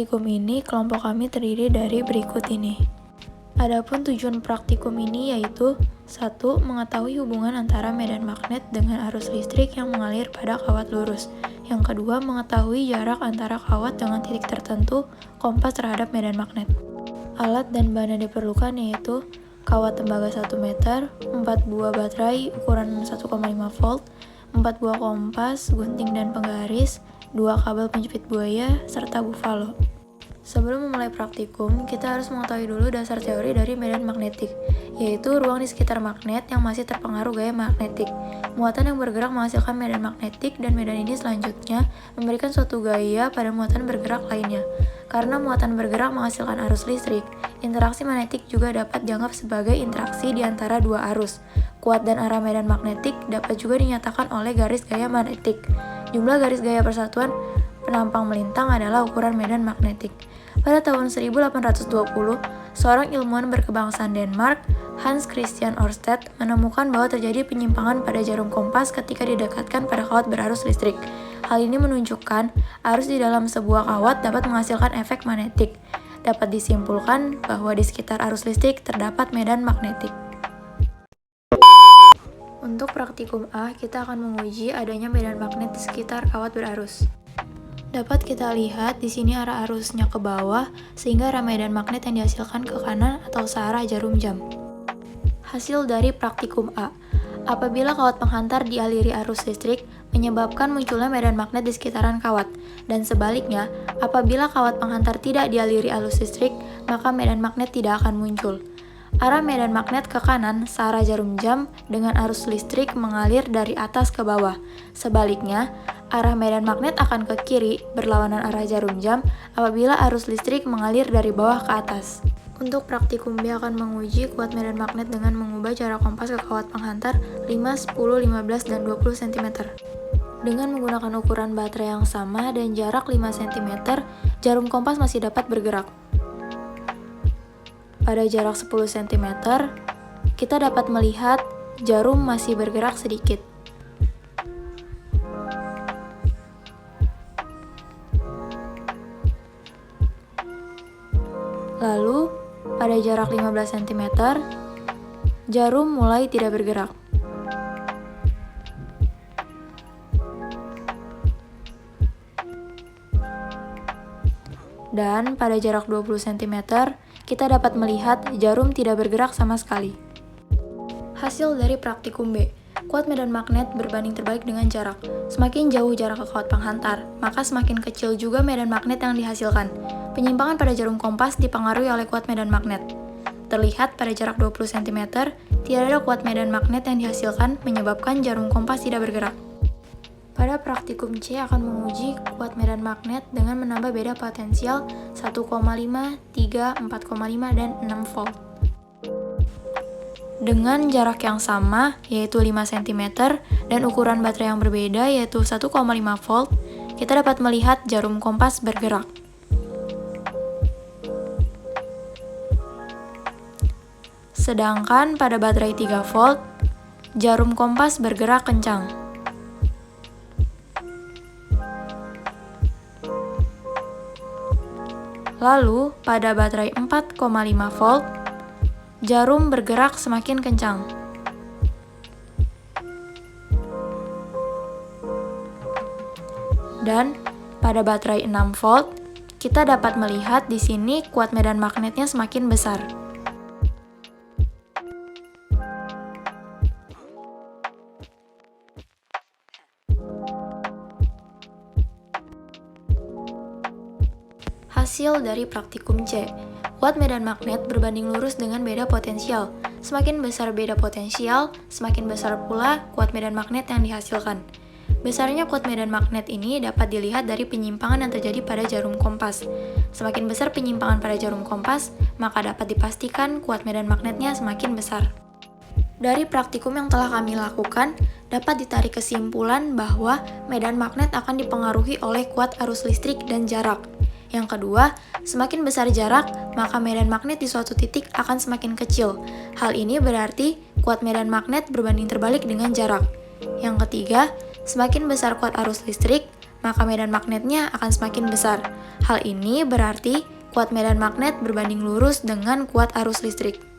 praktikum ini, kelompok kami terdiri dari berikut ini. Adapun tujuan praktikum ini yaitu 1. Mengetahui hubungan antara medan magnet dengan arus listrik yang mengalir pada kawat lurus. Yang kedua, mengetahui jarak antara kawat dengan titik tertentu kompas terhadap medan magnet. Alat dan bahan yang diperlukan yaitu kawat tembaga 1 meter, 4 buah baterai ukuran 1,5 volt, 4 buah kompas, gunting dan penggaris, 2 kabel penjepit buaya, serta buffalo. Sebelum memulai praktikum, kita harus mengetahui dulu dasar teori dari medan magnetik, yaitu ruang di sekitar magnet yang masih terpengaruh gaya magnetik. Muatan yang bergerak menghasilkan medan magnetik, dan medan ini selanjutnya memberikan suatu gaya pada muatan bergerak lainnya. Karena muatan bergerak menghasilkan arus listrik, interaksi magnetik juga dapat dianggap sebagai interaksi di antara dua arus. Kuat dan arah medan magnetik dapat juga dinyatakan oleh garis gaya magnetik. Jumlah garis gaya persatuan penampang melintang adalah ukuran medan magnetik. Pada tahun 1820, seorang ilmuwan berkebangsaan Denmark, Hans Christian Ørsted, menemukan bahwa terjadi penyimpangan pada jarum kompas ketika didekatkan pada kawat berarus listrik. Hal ini menunjukkan arus di dalam sebuah kawat dapat menghasilkan efek magnetik. Dapat disimpulkan bahwa di sekitar arus listrik terdapat medan magnetik. Untuk praktikum A, kita akan menguji adanya medan magnet di sekitar kawat berarus. Dapat kita lihat di sini arah arusnya ke bawah, sehingga arah medan magnet yang dihasilkan ke kanan atau searah jarum jam. Hasil dari praktikum A. Apabila kawat penghantar dialiri arus listrik, menyebabkan munculnya medan magnet di sekitaran kawat, dan sebaliknya, apabila kawat penghantar tidak dialiri arus listrik, maka medan magnet tidak akan muncul. Arah medan magnet ke kanan searah jarum jam dengan arus listrik mengalir dari atas ke bawah. Sebaliknya, arah medan magnet akan ke kiri berlawanan arah jarum jam apabila arus listrik mengalir dari bawah ke atas. Untuk praktikum B akan menguji kuat medan magnet dengan mengubah jarak kompas ke kawat penghantar 5, 10, 15, dan 20 cm. Dengan menggunakan ukuran baterai yang sama dan jarak 5 cm, jarum kompas masih dapat bergerak. Pada jarak 10 cm, kita dapat melihat jarum masih bergerak sedikit. Lalu, pada jarak 15 cm, jarum mulai tidak bergerak. Dan pada jarak 20 cm, kita dapat melihat jarum tidak bergerak sama sekali. Hasil dari praktikum B. Kuat medan magnet berbanding terbalik dengan jarak. Semakin jauh jarak ke kawat penghantar, maka semakin kecil juga medan magnet yang dihasilkan. Penyimpangan pada jarum kompas dipengaruhi oleh kuat medan magnet. Terlihat pada jarak 20 cm, tidak ada kuat medan magnet yang dihasilkan menyebabkan jarum kompas tidak bergerak. Pada praktikum C akan menguji kuat medan magnet dengan menambah beda potensial 1,5, 3, 4,5, dan 6 volt. Dengan jarak yang sama, yaitu 5 cm, dan ukuran baterai yang berbeda, yaitu 1,5 volt, kita dapat melihat jarum kompas bergerak. Sedangkan pada baterai 3 volt, jarum kompas bergerak kencang. Lalu, pada baterai 4,5 volt, jarum bergerak semakin kencang. Dan, pada baterai 6 volt, kita dapat melihat di sini kuat medan magnetnya semakin besar. Hasil dari praktikum C. Kuat medan magnet berbanding lurus dengan beda potensial. Semakin besar beda potensial, semakin besar pula kuat medan magnet yang dihasilkan. Besarnya kuat medan magnet ini dapat dilihat dari penyimpangan yang terjadi pada jarum kompas. Semakin besar penyimpangan pada jarum kompas, maka dapat dipastikan kuat medan magnetnya semakin besar. Dari praktikum yang telah kami lakukan, dapat ditarik kesimpulan bahwa medan magnet akan dipengaruhi oleh kuat arus listrik dan jarak. Yang kedua, semakin besar jarak, maka medan magnet di suatu titik akan semakin kecil. Hal ini berarti kuat medan magnet berbanding terbalik dengan jarak. Yang ketiga, semakin besar kuat arus listrik, maka medan magnetnya akan semakin besar. Hal ini berarti kuat medan magnet berbanding lurus dengan kuat arus listrik.